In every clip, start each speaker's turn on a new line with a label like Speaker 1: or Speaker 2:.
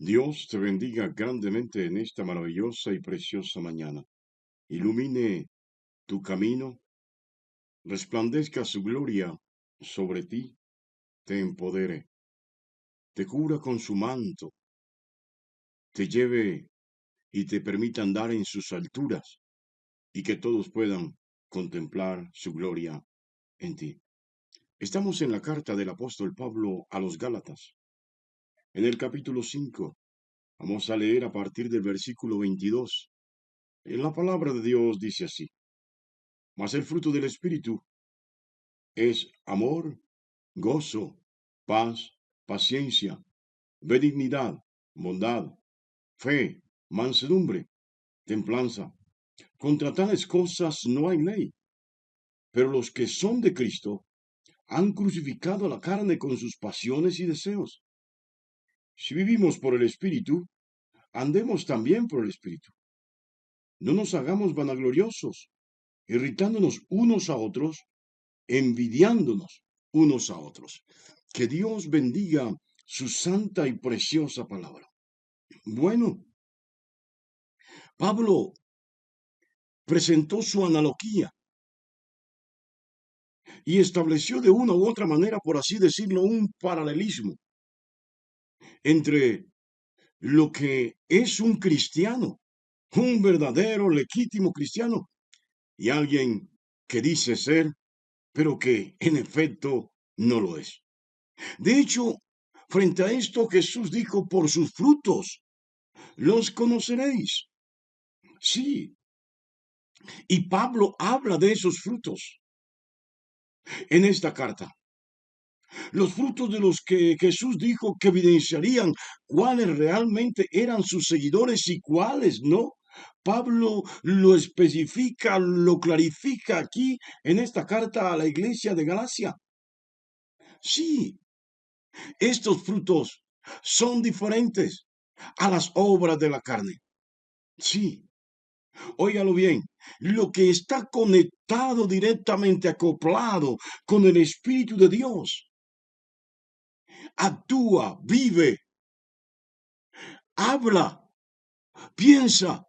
Speaker 1: Dios te bendiga grandemente en esta maravillosa y preciosa mañana. Ilumine tu camino, resplandezca su gloria sobre ti, te empodere, te cubra con su manto, te lleve y te permita andar en sus alturas y que todos puedan contemplar su gloria en ti. Estamos en la carta del apóstol Pablo a los Gálatas, en el capítulo 5. Vamos a leer a partir del versículo 22. En la palabra de Dios dice así: Mas el fruto del Espíritu es amor, gozo, paz, paciencia, benignidad, bondad, fe, mansedumbre, templanza. Contra tales cosas no hay ley. Pero los que son de Cristo han crucificado la carne con sus pasiones y deseos. Si vivimos por el Espíritu, andemos también por el Espíritu. No nos hagamos vanagloriosos, irritándonos unos a otros, envidiándonos unos a otros. Que Dios bendiga su santa y preciosa palabra. Bueno, Pablo presentó su analogía y estableció de una u otra manera, por así decirlo, un paralelismo entre lo que es un cristiano, un verdadero, legítimo cristiano, y alguien que dice ser, pero que en efecto no lo es. De hecho, frente a esto Jesús dijo: por sus frutos los conoceréis. Sí, y Pablo habla de esos frutos en esta carta. Los frutos de los que Jesús dijo que evidenciarían cuáles realmente eran sus seguidores y cuáles no. Pablo lo especifica, lo clarifica aquí en esta carta a la iglesia de Galacia. Sí, estos frutos son diferentes a las obras de la carne. Sí, óigalo bien, lo que está conectado directamente, acoplado con el Espíritu de Dios, actúa, vive, habla, piensa,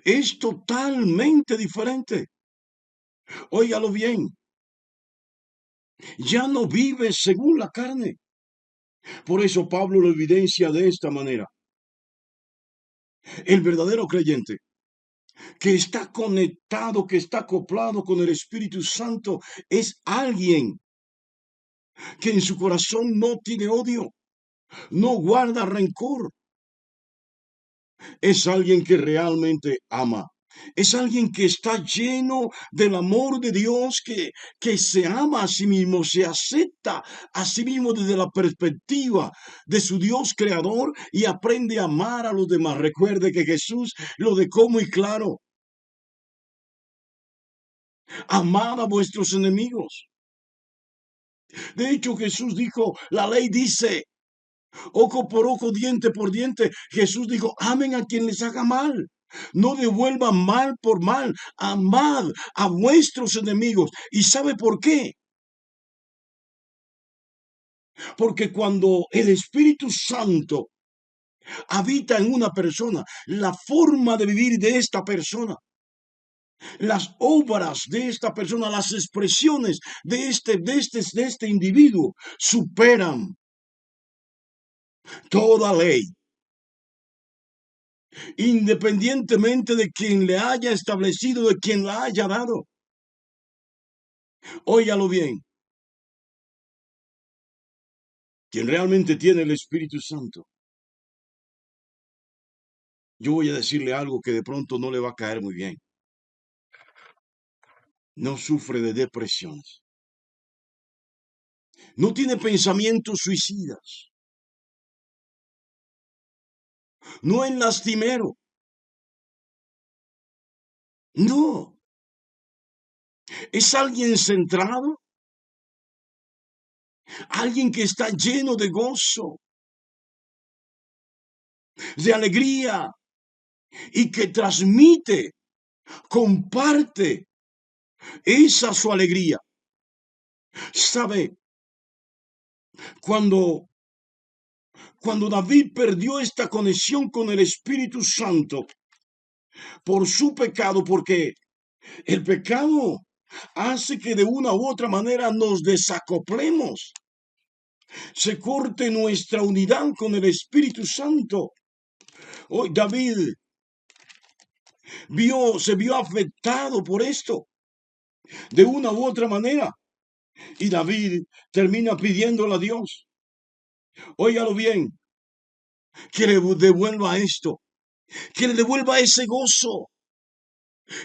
Speaker 1: es totalmente diferente. Óigalo bien, ya no vive según la carne. Por eso Pablo lo evidencia de esta manera. El verdadero creyente que está conectado, que está acoplado con el Espíritu Santo, es alguien que en su corazón no tiene odio, no guarda rencor. Es alguien que realmente ama. Es alguien que está lleno del amor de Dios, que se ama a sí mismo, se acepta a sí mismo desde la perspectiva de su Dios creador y aprende a amar a los demás. Recuerde que Jesús lo dejó muy claro: amad a vuestros enemigos. De hecho, Jesús dijo, la ley dice, ojo por ojo, diente por diente. Jesús dijo, amen a quien les haga mal. No devuelvan mal por mal. Amad a vuestros enemigos. ¿Y sabe por qué? Porque cuando el Espíritu Santo habita en una persona, la forma de vivir de esta persona, las obras de esta persona, las expresiones de este individuo superan toda ley, independientemente de quien le haya establecido, de quien la haya dado. Óigalo bien, quien realmente tiene el Espíritu Santo, yo voy a decirle algo que de pronto no le va a caer muy bien. No sufre de depresiones, no tiene pensamientos suicidas, no es lastimero, no, es alguien centrado, alguien que está lleno de gozo, de alegría y que transmite, comparte esa su alegría. ¿Sabe? Cuando Cuando David perdió esta conexión con el Espíritu Santo por su pecado, porque el pecado hace que de una u otra manera nos desacoplemos, se corte nuestra unidad con el Espíritu Santo. Hoy David se vio afectado por esto de una u otra manera. Y David termina pidiéndole a Dios, óigalo bien, que le devuelva esto, que le devuelva ese gozo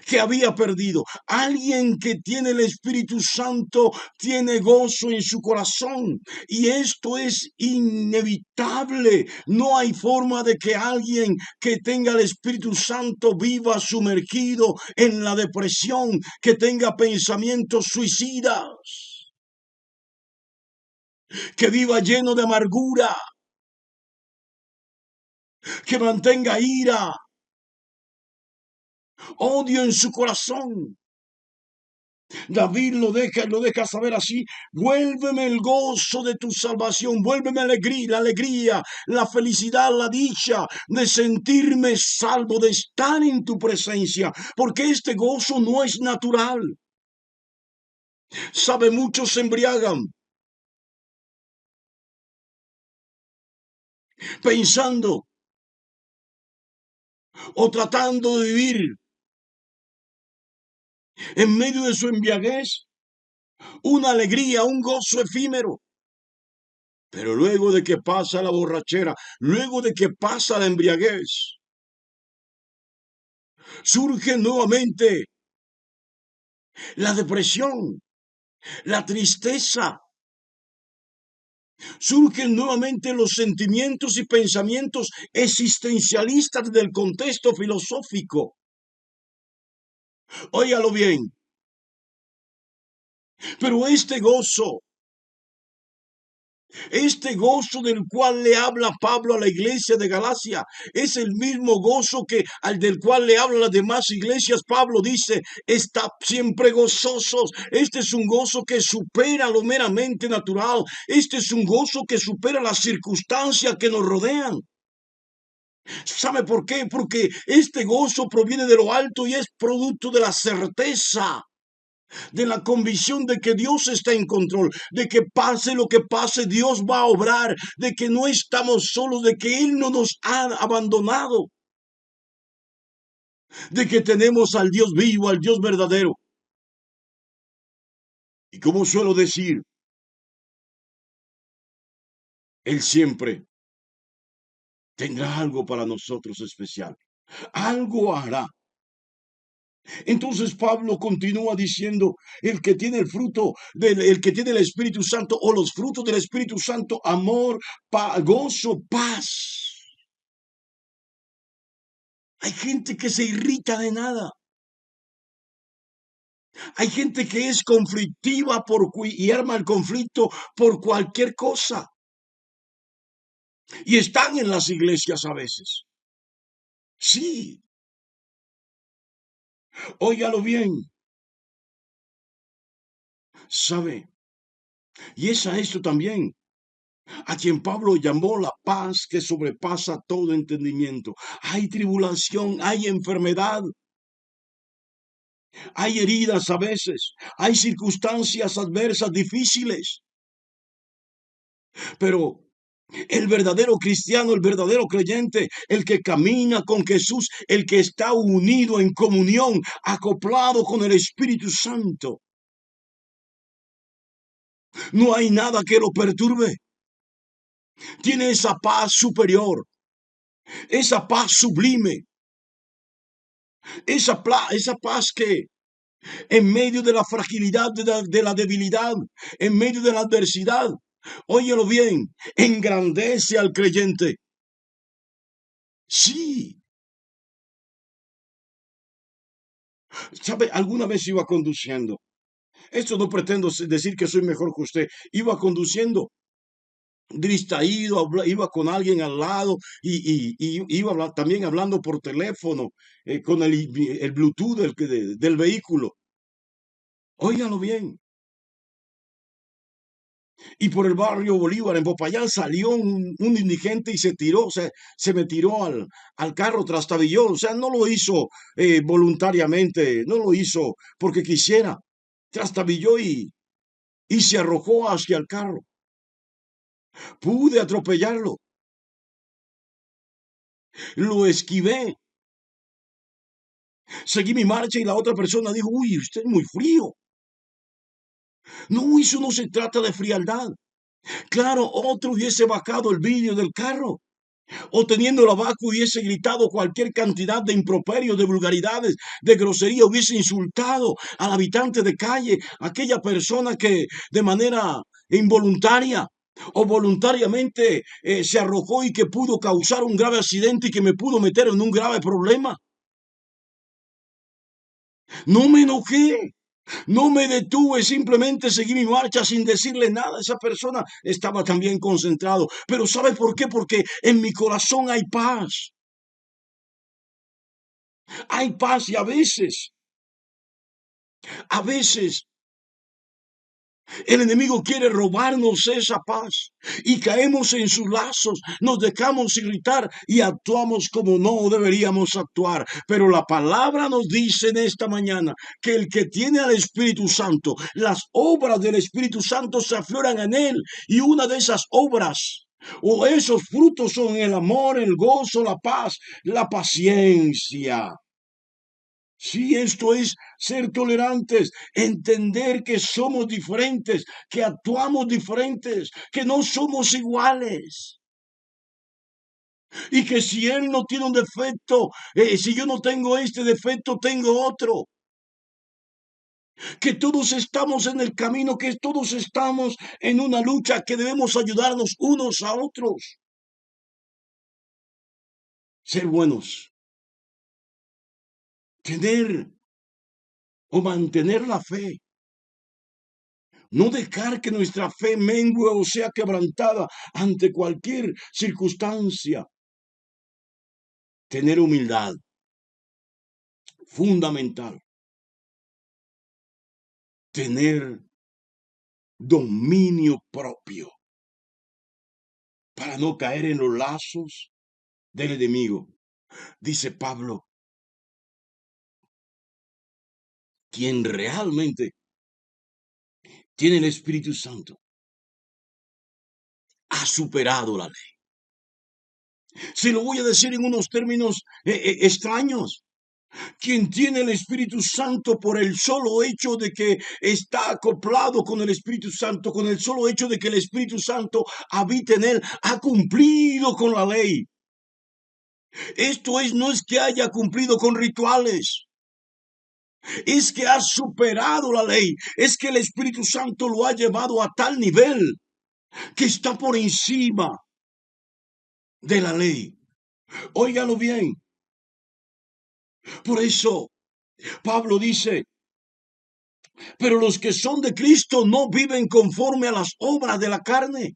Speaker 1: que había perdido. Alguien que tiene el Espíritu Santo tiene gozo en su corazón y esto es inevitable. No hay forma de que alguien que tenga el Espíritu Santo viva sumergido en la depresión, que tenga pensamientos suicidas, que viva lleno de amargura, que mantenga ira, odio en su corazón. David lo deja saber así: vuélveme el gozo de tu salvación, vuélveme la alegría, la felicidad, la dicha de sentirme salvo, de estar en tu presencia, porque este gozo no es natural. Sabe, muchos se embriagan pensando o tratando de vivir en medio de su embriaguez una alegría, un gozo efímero. Pero luego de que pasa la borrachera, luego de que pasa la embriaguez, surge nuevamente la depresión, la tristeza, surgen nuevamente los sentimientos y pensamientos existencialistas del contexto filosófico. Óigalo bien, pero este gozo del cual le habla Pablo a la iglesia de Galacia es el mismo gozo que al del cual le habla a las demás iglesias. Pablo dice, está siempre gozosos. Este es un gozo que supera lo meramente natural. Este es un gozo que supera las circunstancias que nos rodean. ¿Sabe por qué? Porque este gozo proviene de lo alto y es producto de la certeza, de la convicción de que Dios está en control, de que pase lo que pase, Dios va a obrar, de que no estamos solos, de que Él no nos ha abandonado, de que tenemos al Dios vivo, al Dios verdadero. Y como suelo decir, Él siempre tendrá algo para nosotros especial, algo hará. Entonces Pablo continúa diciendo, el que tiene el Espíritu Santo o los frutos del Espíritu Santo, amor, gozo, paz. Hay gente que se irrita de nada. Hay gente que es conflictiva y arma el conflicto por cualquier cosa. Y están en las iglesias a veces. Sí, óigalo bien, ¿sabe? Y es a esto también a quien Pablo llamó la paz que sobrepasa todo entendimiento. Hay tribulación, hay enfermedad, hay heridas a veces, hay circunstancias adversas difíciles, pero el verdadero cristiano, el verdadero creyente, el que camina con Jesús, el que está unido en comunión, acoplado con el Espíritu Santo, no hay nada que lo perturbe. Tiene esa paz superior, esa paz sublime, esa paz que en medio de la fragilidad, de la debilidad, en medio de la adversidad, óyelo bien, engrandece al creyente. Sí, ¿sabe? Alguna vez iba conduciendo. Esto no pretendo decir que soy mejor que usted. Iba conduciendo distraído, iba con alguien al lado y iba también hablando por teléfono con el Bluetooth del vehículo. Óigalo bien. Y por el barrio Bolívar, en Popayán, salió un indigente y se tiró, o sea, se me tiró al carro, trastabilló, o sea, no lo hizo voluntariamente, no lo hizo porque quisiera, trastabilló y se arrojó hacia el carro. Pude atropellarlo, lo esquivé, seguí mi marcha y la otra persona dijo, uy, usted es muy frío. No, eso no se trata de frialdad. Claro, otro hubiese bajado el vidrio del carro o teniendo la vaca hubiese gritado cualquier cantidad de improperios, de vulgaridades, de grosería, hubiese insultado al habitante de calle, aquella persona que de manera involuntaria o voluntariamente se arrojó y que pudo causar un grave accidente y que me pudo meter en un grave problema. No me enojé, no me detuve, simplemente seguí mi marcha sin decirle nada. Esa persona estaba también concentrado. Pero ¿sabe por qué? Porque en mi corazón hay paz. Hay paz y a veces el enemigo quiere robarnos esa paz y caemos en sus lazos, nos dejamos irritar y actuamos como no deberíamos actuar. Pero la palabra nos dice en esta mañana que el que tiene al Espíritu Santo, las obras del Espíritu Santo se afloran en él y una de esas obras o esos frutos son el amor, el gozo, la paz, la paciencia. Sí, esto es ser tolerantes, entender que somos diferentes, que actuamos diferentes, que no somos iguales. Y que si él no tiene un defecto, si yo no tengo este defecto, tengo otro. Que todos estamos en el camino, que todos estamos en una lucha, que debemos ayudarnos unos a otros. Ser buenos, tener o mantener la fe. No dejar que nuestra fe mengue o sea quebrantada ante cualquier circunstancia. Tener humildad, fundamental. Tener dominio propio para no caer en los lazos del enemigo. Dice Pablo, quien realmente tiene el Espíritu Santo ha superado la ley. Se lo voy a decir en unos términos extraños. Quien tiene el Espíritu Santo por el solo hecho de que está acoplado con el Espíritu Santo, con el solo hecho de que el Espíritu Santo habita en él, ha cumplido con la ley. Esto es, no es que haya cumplido con rituales, es que ha superado la ley, es que el Espíritu Santo lo ha llevado a tal nivel que está por encima de la ley. Óigalo bien. Por eso Pablo dice, pero los que son de Cristo no viven conforme a las obras de la carne.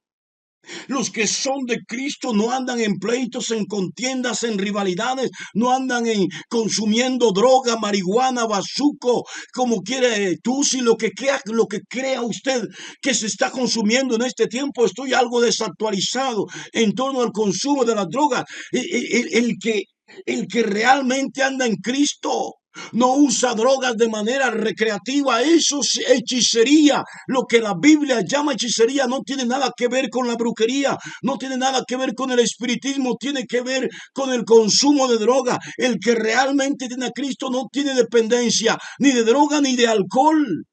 Speaker 1: Los que son de Cristo no andan en pleitos, en contiendas, en rivalidades, no andan en consumiendo droga, marihuana, bazuco, como quiere tú, si lo que crea usted que se está consumiendo en este tiempo. Estoy algo desactualizado en torno al consumo de las drogas. El que realmente anda en Cristo no usa drogas de manera recreativa, eso es hechicería. Lo que la Biblia llama hechicería no tiene nada que ver con la brujería, no tiene nada que ver con el espiritismo, tiene que ver con el consumo de droga. El que realmente tiene a Cristo no tiene dependencia ni de droga ni de alcohol.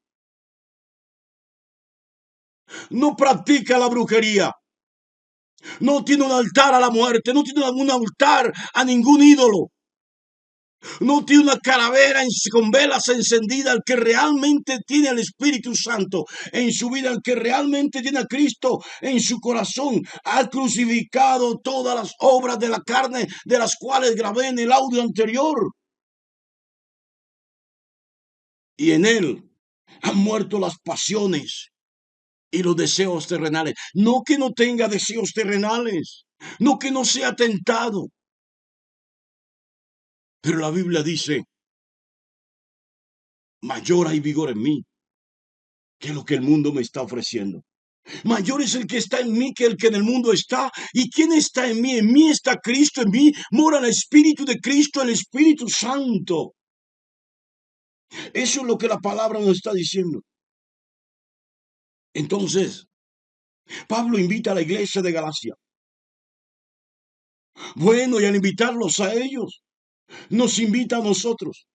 Speaker 1: No practica la brujería, no tiene un altar a la muerte, no tiene un altar a ningún ídolo. No tiene una calavera con velas encendidas. El que realmente tiene el Espíritu Santo en su vida, el que realmente tiene a Cristo en su corazón, ha crucificado todas las obras de la carne de las cuales grabé en el audio anterior. Y en él han muerto las pasiones y los deseos terrenales. No que no tenga deseos terrenales, no que no sea tentado. Pero la Biblia dice, mayor hay vigor en mí que lo que el mundo me está ofreciendo. Mayor es el que está en mí que el que en el mundo está. ¿Y quién está en mí? En mí está Cristo, en mí mora el Espíritu de Cristo, el Espíritu Santo. Eso es lo que la palabra nos está diciendo. Entonces, Pablo invita a la iglesia de Galacia. Bueno, y al invitarlos a ellos, nos invita a nosotros.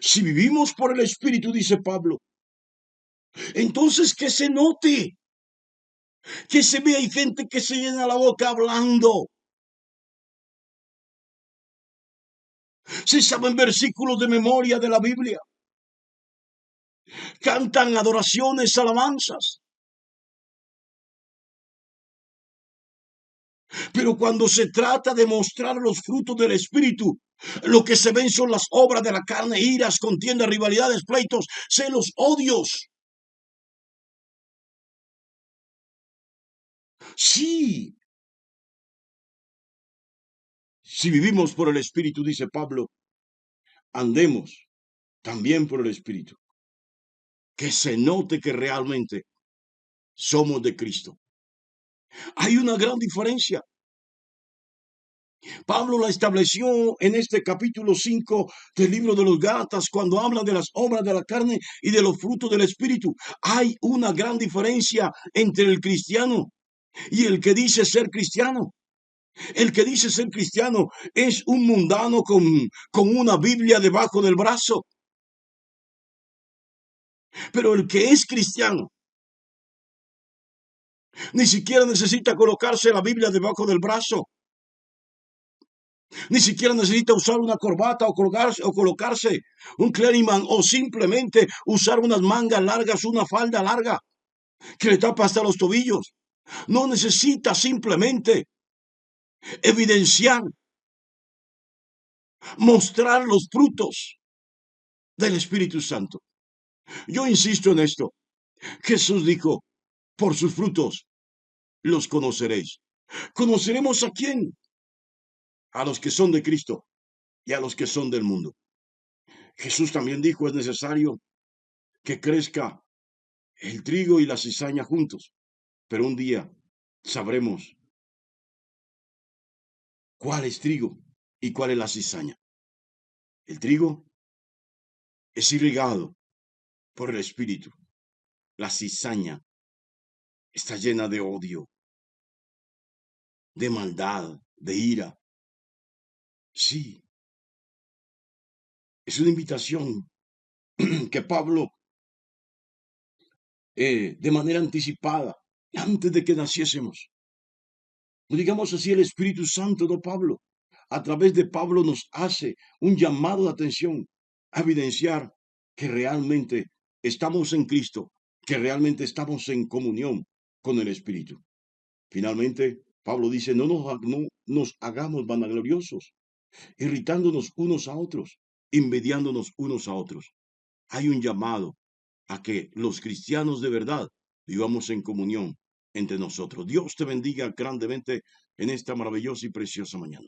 Speaker 1: Si vivimos por el Espíritu, dice Pablo, entonces que se note, que se vea. Hay gente que se llena la boca hablando. Se saben versículos de memoria de la Biblia. Cantan adoraciones, alabanzas. Pero cuando se trata de mostrar los frutos del Espíritu, lo que se ven son las obras de la carne: iras, contiendas, rivalidades, pleitos, celos, odios. Sí, si vivimos por el Espíritu, dice Pablo, andemos también por el Espíritu. Que se note que realmente somos de Cristo. Hay una gran diferencia. Pablo la estableció en este capítulo 5 del libro de los Gálatas, cuando habla de las obras de la carne y de los frutos del Espíritu. Hay una gran diferencia entre el cristiano y el que dice ser cristiano. El que dice ser cristiano es un mundano con una Biblia debajo del brazo. Pero el que es cristiano ni siquiera necesita colocarse la Biblia debajo del brazo. Ni siquiera necesita usar una corbata o colocarse un clériman, o simplemente usar unas mangas largas, una falda larga que le tapa hasta los tobillos. No necesita, simplemente evidenciar, mostrar los frutos del Espíritu Santo. Yo insisto en esto. Jesús dijo: por sus frutos los conoceréis. ¿Conoceremos a quién? A los que son de Cristo y a los que son del mundo. Jesús también dijo: es necesario que crezca el trigo y la cizaña juntos, pero un día sabremos cuál es trigo y cuál es la cizaña. El trigo es irrigado por el Espíritu. La cizaña está llena de odio, de maldad, de ira. Sí, es una invitación que Pablo, de manera anticipada, antes de que naciésemos, digamos así, el Espíritu Santo, no Pablo, a través de Pablo nos hace un llamado de atención a evidenciar que realmente estamos en Cristo, que realmente estamos en comunión con el Espíritu. Finalmente, Pablo dice: no nos hagamos vanagloriosos, irritándonos unos a otros, envidiándonos unos a otros. Hay un llamado a que los cristianos de verdad vivamos en comunión entre nosotros. Dios te bendiga grandemente en esta maravillosa y preciosa mañana.